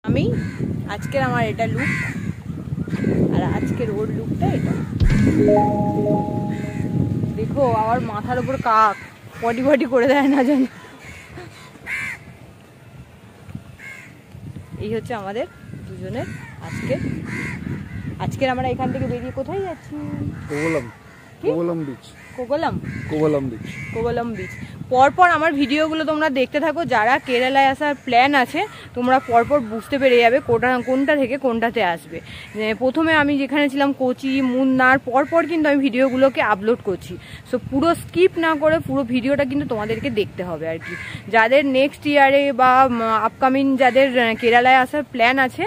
আমি আজকের আমার এটা লুক, আর আজকের ওর লুকটা এটা। দেখো আমার মাথার উপর কাক পটি পটি করে দেয় না জানি। এই হচ্ছে আমাদের দুজনের আজকের আমরা এখান থেকে বেরিয়ে কোথায় যাচ্ছি? কোবলম বিচ। পরপর আমার ভিডিওগুলো তোমরা দেখতে থাকো, যারা কেরালায় আসার প্ল্যান আছে তোমরা পরপর বুঝতে পেরে যাবে কোনটা থেকে কোনটাতে আসবে। প্রথমে আমি যেখানে ছিলাম কোচি, মুন্নার, পরপর কিন্তু আমি ভিডিওগুলোকে আপলোড করছি। সো পুরো স্কিপ না করে পুরো ভিডিওটা কিন্তু তোমাদেরকে দেখতে হবে আর কি। যাদের নেক্সট ইয়ারে বা আপকামিং যাদের কেরালায় আসার প্ল্যান আছে,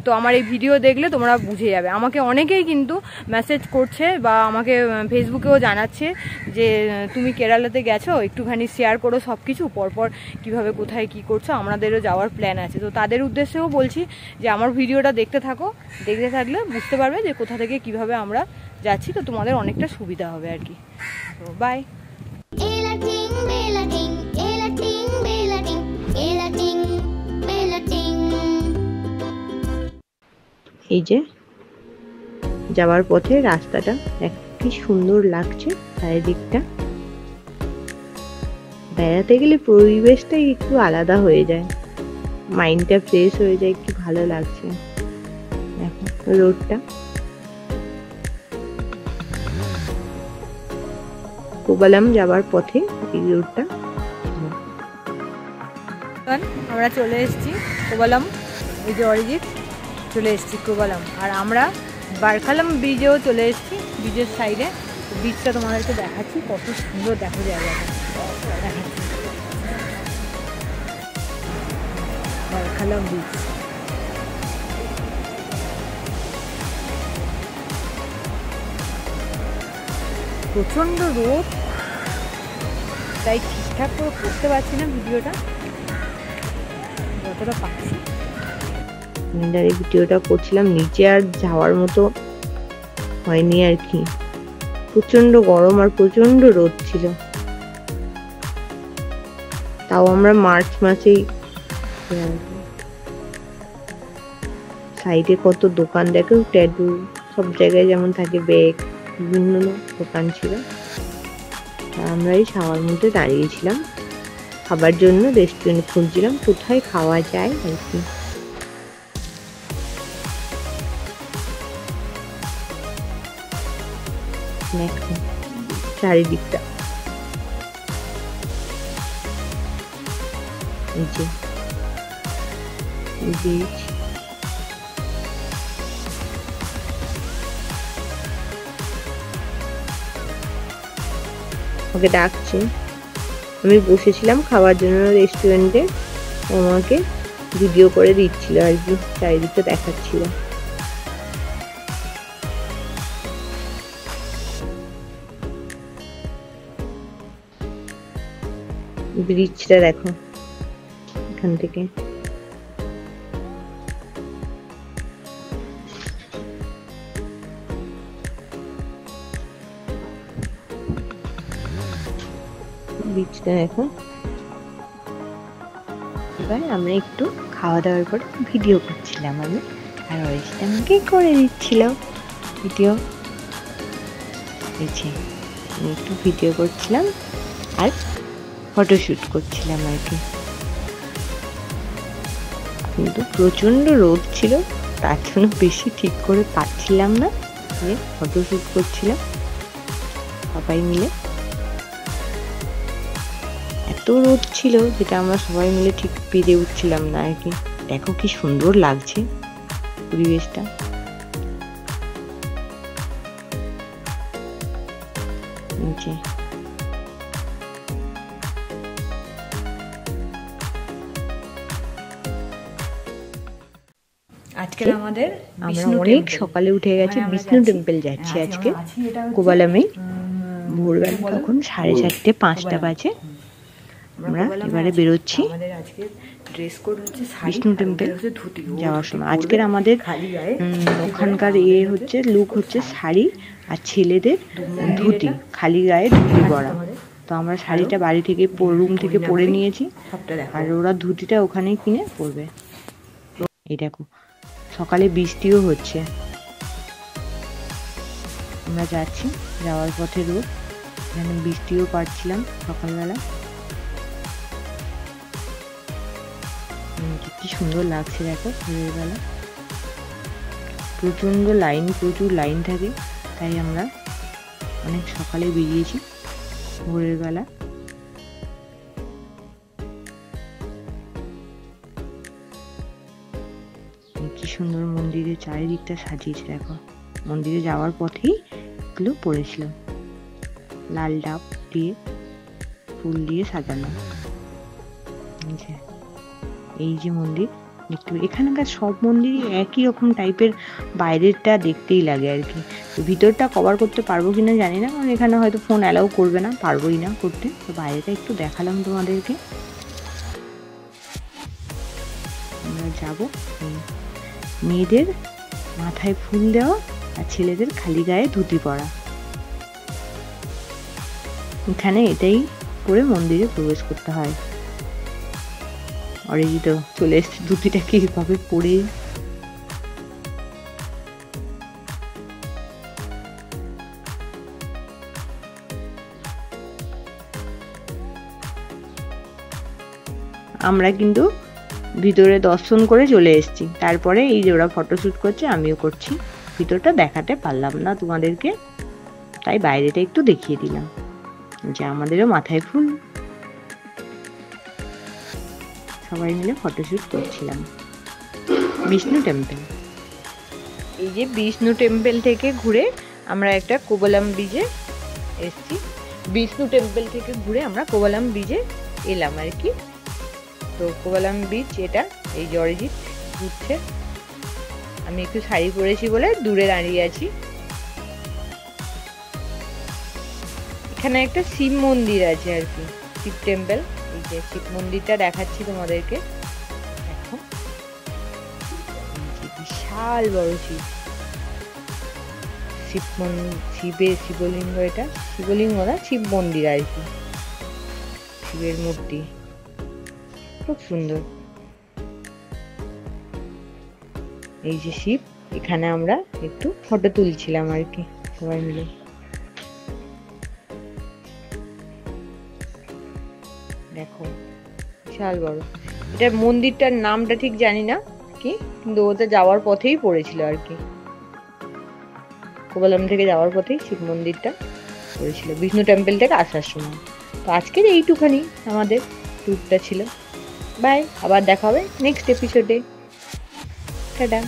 তো আমার এই ভিডিও দেখলে তোমরা বুঝে যাবে। আমাকে অনেকেই কিন্তু মেসেজ করছে বা আমাকে ফেসবুকেও জানাচ্ছে যে তুমি কেরালাতে গেছো, একটুখানি শেয়ার করো সব কিছু, পরপর কীভাবে কোথায় কি করছো, আমাদেরও যাওয়ার প্ল্যান আছে। তো তাদের উদ্দেশ্যেও বলছি যে আমার ভিডিওটা দেখতে থাকো, দেখতে থাকলে বুঝতে পারবে যে কোথা থেকে কিভাবে আমরা যাচ্ছি, তো তোমাদের অনেকটা সুবিধা হবে আর কি। তো বাই। এই যে যাওয়ার পথে রাস্তাটা কি সুন্দর লাগছে, চারিদিকটা। বেড়াতে গেলে পরিবেশটাই একটু আলাদা হয়ে যায়, মাইন্ডটা ফ্রেশ হয়ে যায়, কি ভালো লাগছে। দেখো রোডটা, কোবালাম যাবার পথে এই রোডটা। আমরা চলে এসেছি কোবালাম, এই যে অরিজিৎ চলে এসেছি কোবালাম, আর আমরা বারখালাম ব্রিজেও চলে এসেছি, ব্রিজের সাইডে। ব্রিজটা তোমাদেরকে দেখাচ্ছি, কত সুন্দর দেখো জায়গাটা, দেখাচ্ছি বারখালাম ব্রিজ। প্রচণ্ড রোদ, তাই ঠিকঠাক করে করতে পারছি না ভিডিওটা, যতটা পাচ্ছি। এই ভিডিওটা করছিলাম, নিচে আর যাওয়ার মতো হয়নি আর কি, প্রচন্ড গরম আর প্রচন্ড রোদ ছিল। তাও আমরা মার্চ মাসেই, সাইডে কত দোকান দেখো, ট্যাটু সব জায়গায় যেমন থাকে, ব্যাগ, বিভিন্ন দোকান ছিল। আমরা এই ছাওয়ার মধ্যে দাঁড়িয়েছিলাম খাবার জন্য, রেস্টুরেন্ট খুঁজছিলাম কোথায় খাওয়া যায় আর কি। দেখো চারিদিকটা, এই যে বিচ, ওকে ডাকছে। আমি বসেছিলাম খাওয়ার জন্য রেস্টুরেন্টে, আমাকে ভিডিও করে দিচ্ছিল আর কি, চারিদিকটা দেখাচ্ছিল। ব্রিজটা দেখো এখান থেকে, ব্রিজটা দেখো। এবার আমরা একটু খাওয়া দাওয়ার পর ভিডিও করছিলাম আমি, আর অরিজিৎ আমাকে করে দিচ্ছিল ভিডিও। আমি একটু ভিডিও করছিলাম আর ফটোশুট করছিলাম আর কি। কিন্তু প্রচন্ড রোদ ছিল, তার জন্য বেশি ঠিক করে পাচ্ছিলাম না, ফটোশুট করছিলাম সবাই মিলে। এত রোদ ছিল যেটা আমরা সবাই মিলে ঠিক পেরে উঠছিলাম না আর কি। দেখো কি সুন্দর লাগছে পরিবেশটা। আজকে আমাদের আমরা অনেক সকালে উঠে গেছি, বিষ্ণু টেম্পল যাচ্ছি আজকে কোবালামে। ভোরবেলা তখন 4:30 5টা বাজে, আমরা এবারে বেরোচ্ছি বিষ্ণু টেম্পল যাওয়ার সময়। আজকের আমাদের ওখানকার হচ্ছে লুক হচ্ছে শাড়ি, আর ছেলেদের ধুতি, খালি গায়ে ধুতি পরা। তো আমরা শাড়িটা বাড়ি থেকে রুম থেকে পরে নিয়েছি, আর ওরা ধুতিটা ওখানেই কিনে পরবে। এই দেখো সকালে বৃষ্টিও হচ্ছে, আমরা যাচ্ছি, যাওয়ার পথে রোড, এখানে বৃষ্টিও পাচ্ছিলাম সকালবেলা। কি সুন্দর লাগছে দেখো ভোরের বেলা, প্রচণ্ড লাইন, প্রচুর লাইন থাকে, তাই আমরা অনেক সকালে বেরিয়েছি ভোরের বেলা। কি সুন্দর মন্দিরের চারিদিকটা সাজিয়েছে দেখো, মন্দিরে যাওয়ার পথেই এগুলো পড়েছিল, লাল ডাব দিয়ে ফুল দিয়ে সাজানো। এই যে মন্দির দেখতে, এখানকার সব মন্দিরই একই রকম টাইপের, বাইরেরটা দেখতেই লাগে আর কি। ভিতরটা কভার করতে পারবো কিনা জানি না, কারণ এখানে হয়তো ফোন অ্যালাউ করবে না, পারবোই না করতে। তো বাইরেটা একটু দেখালাম তোমাদেরকে। আমরা যাবো, মেয়েদের মাথায় ফুল দেওয়া আর ছেলেদের খালি গায়ে ধুতি পরা, এখানে এটাই করে মন্দিরে প্রবেশ করতে হয়। অরিজিৎ চলে এসছে ধুতিটাকে এইভাবে পরে। আমরা কিন্তু ভিতরে দর্শন করে চলে এসেছি, তারপরে এই যে ওরা ফটোশ্যুট করছে, আমিও করছি। ভিতরটা দেখাতে পারলাম না তোমাদেরকে, তাই বাইরেটা একটু দেখিয়ে দিলাম যে আমাদেরও মাথায় ফুল। সবাই মিলে ফটোশ্যুট করছিলাম। বিষ্ণু টেম্পল, এই যে বিষ্ণু টেম্পল থেকে ঘুরে আমরা একটা কোভালাম ব্রিজে এসছি। বিষ্ণু টেম্পল থেকে ঘুরে আমরা কোভালাম ব্রিজে এলাম আর কি। তো কোভালাম ব্রিজ এটা, এই যে অরিজিৎ ঘুরছে, আমি একটু শাড়ি পরেছি বলে দূরে দাঁড়িয়ে আছি। এখানে একটা শিব মন্দির আছে আর কি, শিব টেম্পল। এই যে শিব মন্দিরটা দেখাচ্ছি তোমাদেরকে, দেখো বিশাল বড় শিব, শিবের শিবলিঙ্গ, এটা শিবলিঙ্গ না শিব মন্দির আর কি, শিবের মূর্তি খুব সুন্দর। এই যে শিব, এখানে আমরা একটু ফটো তুলছিলাম আর কি সবাই মিলে। দেখো বিশাল বড়, এটার মন্দিরটার নামটা ঠিক জানি না কি, কিন্তু ওটা যাওয়ার পথেই পড়েছিল আর কি, কোভালাম থেকে যাওয়ার পথেই শিব মন্দিরটা পড়েছিল বিষ্ণু টেম্পল থেকে আসার সময়। তো আজকের এইটুখানি আমাদের ট্যুরটা ছিল। বাই, আবার দেখা হবে নেক্সট এপিসোডে। টাটা।